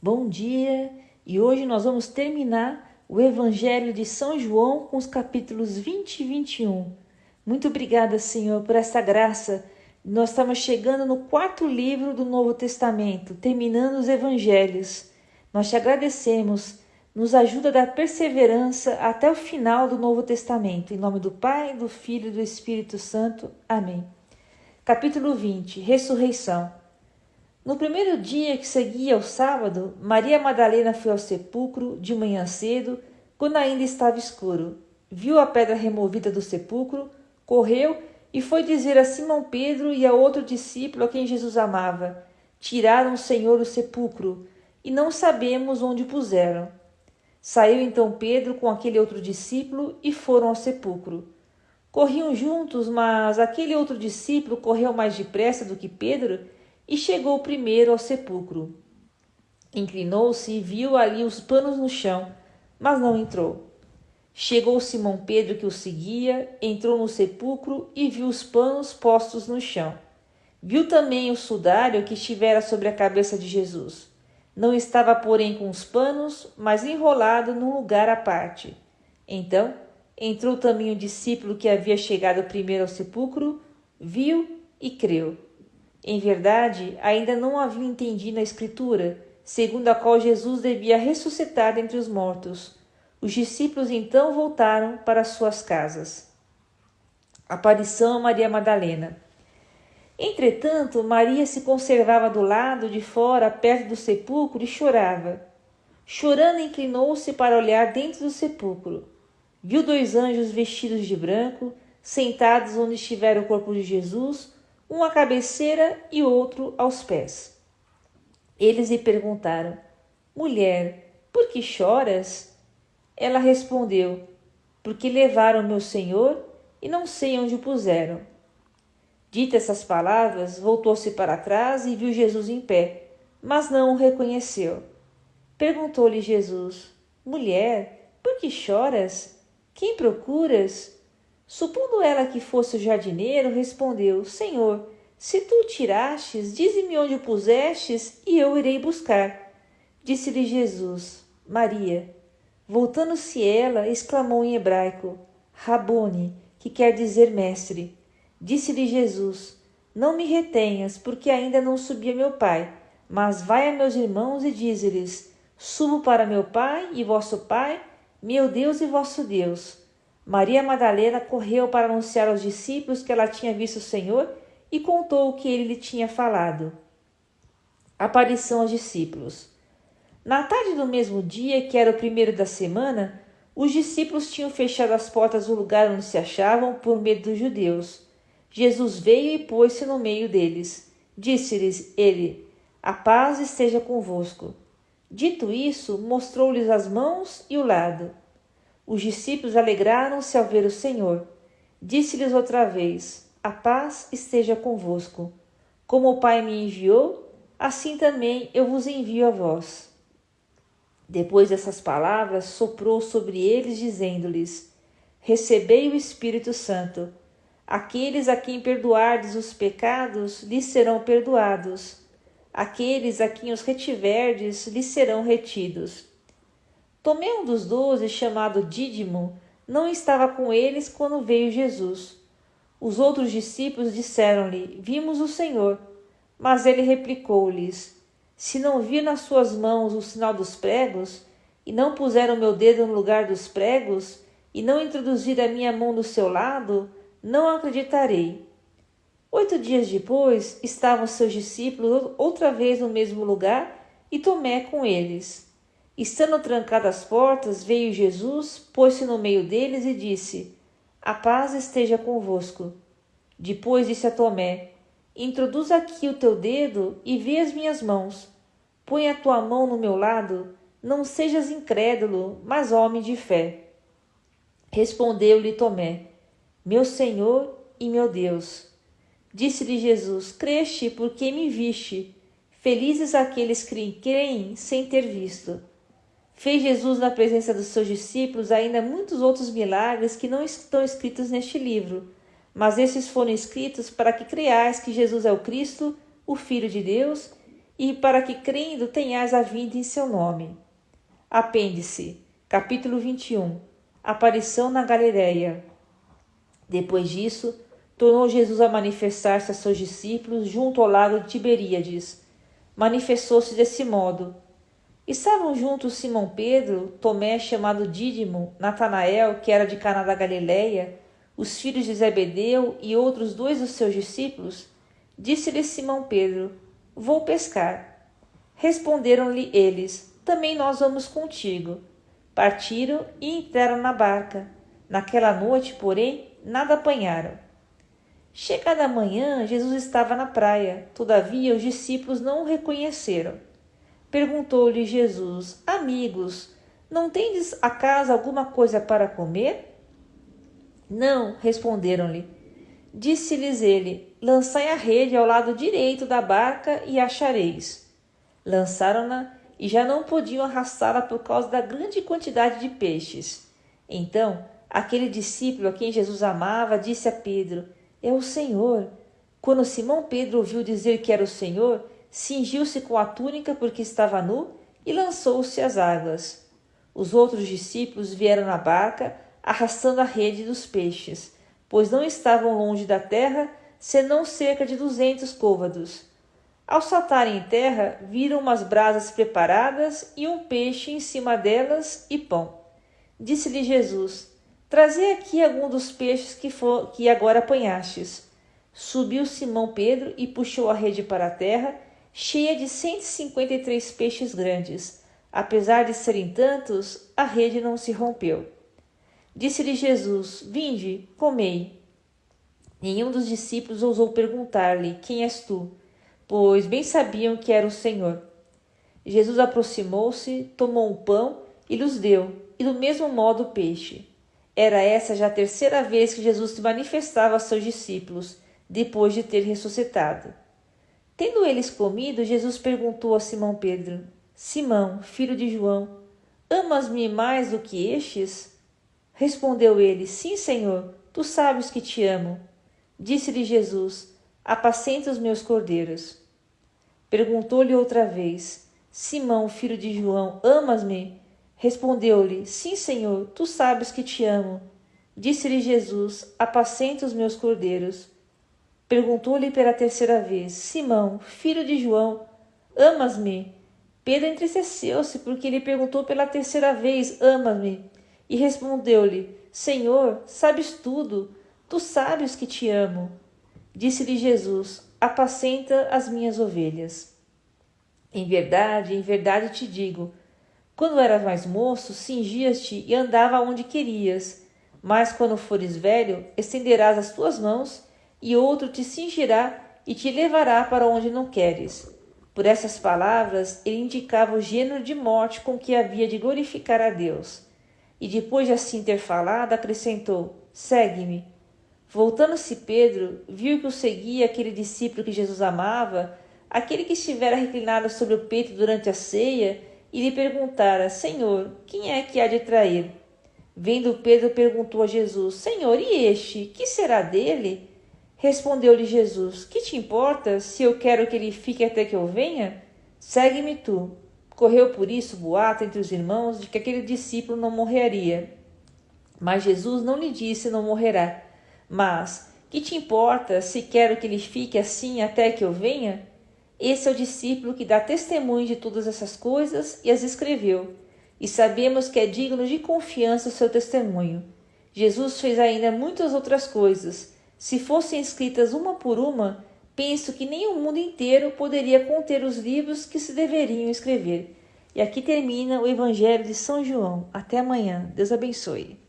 Bom dia! E hoje nós vamos terminar o Evangelho de São João com os capítulos 20 e 21. Muito obrigada, Senhor, por essa graça. Nós estamos chegando no 4º livro do Novo Testamento, terminando os Evangelhos. Nós te agradecemos, nos ajuda a dar perseverança até o final do Novo Testamento. Em nome do Pai, do Filho e do Espírito Santo. Amém. Capítulo 20, Ressurreição. No primeiro dia que seguia o sábado, Maria Madalena foi ao sepulcro de manhã cedo, quando ainda estava escuro. Viu a pedra removida do sepulcro, correu e foi dizer a Simão Pedro e a outro discípulo a quem Jesus amava: Tiraram o Senhor do sepulcro, e não sabemos onde o puseram. Saiu então Pedro com aquele outro discípulo e foram ao sepulcro. Corriam juntos, mas aquele outro discípulo correu mais depressa do que Pedro e chegou primeiro ao sepulcro. Inclinou-se e viu ali os panos no chão, mas não entrou. Chegou Simão Pedro, que o seguia, entrou no sepulcro e viu os panos postos no chão. Viu também o sudário que estivera sobre a cabeça de Jesus. Não estava, porém, com os panos, mas enrolado num lugar à parte. Então, entrou também o discípulo que havia chegado primeiro ao sepulcro, viu e creu. Em verdade, ainda não havia entendido a Escritura, segundo a qual Jesus devia ressuscitar dentre os mortos. Os discípulos então voltaram para suas casas. Aparição a Maria Madalena. Entretanto, Maria se conservava do lado de fora, perto do sepulcro, e chorava. Chorando, inclinou-se para olhar dentro do sepulcro. Viu 2 anjos vestidos de branco, sentados onde estivera o corpo de Jesus, um à cabeceira e outro aos pés. Eles lhe perguntaram: Mulher, por que choras? Ela respondeu: Porque levaram meu Senhor e não sei onde o puseram. Ditas essas palavras, voltou-se para trás e viu Jesus em pé, mas não o reconheceu. Perguntou-lhe Jesus: Mulher, por que choras? Quem procuras? Supondo ela que fosse o jardineiro, respondeu: Senhor, se tu o tirastes, dize-me onde o pusestes, e eu irei buscar. Disse-lhe Jesus: Maria. Voltando-se ela, exclamou em hebraico: Rabone, que quer dizer mestre. Disse-lhe Jesus: Não me retenhas, porque ainda não subi a meu Pai, mas vai a meus irmãos e dize-lhes: Subo para meu Pai e vosso Pai, meu Deus e vosso Deus. Maria Madalena correu para anunciar aos discípulos que ela tinha visto o Senhor e contou o que ele lhe tinha falado. Aparição aos discípulos. Na tarde do mesmo dia, que era o primeiro da semana, os discípulos tinham fechado as portas do lugar onde se achavam por medo dos judeus. Jesus veio e pôs-se no meio deles. Disse-lhes ele: A paz esteja convosco. Dito isso, mostrou-lhes as mãos e o lado. Os discípulos alegraram-se ao ver o Senhor. Disse-lhes outra vez: A paz esteja convosco. Como o Pai me enviou, assim também eu vos envio a vós. Depois dessas palavras, soprou sobre eles, dizendo-lhes: Recebei o Espírito Santo. Aqueles a quem perdoardes os pecados, lhes serão perdoados. Aqueles a quem os retiverdes, lhes serão retidos. Tomé, um dos 12, chamado Dídimo, não estava com eles quando veio Jesus. Os outros discípulos disseram-lhe: Vimos o Senhor. Mas ele replicou-lhes: Se não vir nas suas mãos o sinal dos pregos, e não puser o meu dedo no lugar dos pregos, e não introduzir a minha mão no seu lado, não acreditarei. 8 dias depois, estavam seus discípulos outra vez no mesmo lugar, e Tomé com eles. Estando trancadas as portas, veio Jesus, pôs-se no meio deles e disse: A paz esteja convosco. Depois disse a Tomé: Introduz aqui o teu dedo e vê as minhas mãos. Põe a tua mão no meu lado, não sejas incrédulo, mas homem de fé. Respondeu-lhe Tomé: Meu Senhor e meu Deus. Disse-lhe Jesus: Creste porque me viste. Felizes aqueles que creem sem ter visto. Fez Jesus na presença dos seus discípulos ainda muitos outros milagres que não estão escritos neste livro, mas esses foram escritos para que creiais que Jesus é o Cristo, o Filho de Deus, e para que, crendo, tenhais a vida em seu nome. Apêndice, capítulo 21. Aparição na Galileia. Depois disso, tornou Jesus a manifestar-se a seus discípulos junto ao lago de Tiberíades. Manifestou-se desse modo. Estavam juntos Simão Pedro, Tomé, chamado Dídimo, Natanael, que era de Caná da Galileia, os filhos de Zebedeu e outros 2 dos seus discípulos. Disse-lhe Simão Pedro: Vou pescar. Responderam-lhe eles: Também nós vamos contigo. Partiram e entraram na barca. Naquela noite, porém, nada apanharam. Chegada a manhã, Jesus estava na praia. Todavia, os discípulos não o reconheceram. Perguntou-lhe Jesus: Amigos, não tendes acaso alguma coisa para comer? Não, responderam-lhe. Disse-lhes ele: Lançai a rede ao lado direito da barca e achareis. Lançaram-na e já não podiam arrastá-la por causa da grande quantidade de peixes. Então, aquele discípulo a quem Jesus amava disse a Pedro: É o Senhor. Quando Simão Pedro ouviu dizer que era o Senhor, cingiu-se com a túnica porque estava nu e lançou-se às águas. Os outros discípulos vieram na barca, arrastando a rede dos peixes, pois não estavam longe da terra, senão cerca de 200 côvados. Ao saltarem em terra, viram umas brasas preparadas e um peixe em cima delas e pão. Disse-lhe Jesus: Trazei aqui algum dos peixes que agora apanhastes. Subiu Simão Pedro e puxou a rede para a terra, cheia de 153 peixes grandes. Apesar de serem tantos, a rede não se rompeu. Disse-lhe Jesus: Vinde, comei. Nenhum dos discípulos ousou perguntar-lhe: Quem és tu? Pois bem sabiam que era o Senhor. Jesus aproximou-se, tomou um pão e lhes deu, e do mesmo modo o peixe. Era essa já a 3ª vez que Jesus se manifestava a seus discípulos, depois de ter ressuscitado. Tendo eles comido, Jesus perguntou a Simão Pedro: Simão, filho de João, amas-me mais do que estes? Respondeu ele: Sim, Senhor, tu sabes que te amo. Disse-lhe Jesus: Apacenta os meus cordeiros. Perguntou-lhe outra vez: Simão, filho de João, amas-me? Respondeu-lhe: Sim, Senhor, tu sabes que te amo. Disse-lhe Jesus: Apacenta os meus cordeiros. Perguntou-lhe pela 3ª vez: Simão, filho de João, amas-me? Pedro entristeceu-se porque lhe perguntou pela 3ª vez: Amas-me? E respondeu-lhe: Senhor, sabes tudo, tu sabes que te amo. Disse-lhe Jesus: Apacenta as minhas ovelhas. Em verdade te digo, quando eras mais moço, cingias-te e andava onde querias. Mas quando fores velho, estenderás as tuas mãos, e outro te cingirá e te levará para onde não queres. Por essas palavras, ele indicava o gênero de morte com que havia de glorificar a Deus. E depois de assim ter falado, acrescentou: Segue-me. Voltando-se Pedro, viu que o seguia aquele discípulo que Jesus amava, aquele que estivera reclinado sobre o peito durante a ceia, e lhe perguntara: Senhor, quem é que há de trair? Vendo Pedro, perguntou a Jesus: Senhor, e este, que será dele? Respondeu-lhe Jesus: Que te importa, se eu quero que ele fique até que eu venha? Segue-me tu. Correu por isso boato entre os irmãos de que aquele discípulo não morreria. Mas Jesus não lhe disse: não morrerá. Mas, que te importa, se quero que ele fique assim até que eu venha? Esse é o discípulo que dá testemunho de todas essas coisas e as escreveu. E sabemos que é digno de confiança o seu testemunho. Jesus fez ainda muitas outras coisas. Se fossem escritas uma por uma, penso que nem o mundo inteiro poderia conter os livros que se deveriam escrever. E aqui termina o Evangelho de São João. Até amanhã. Deus abençoe.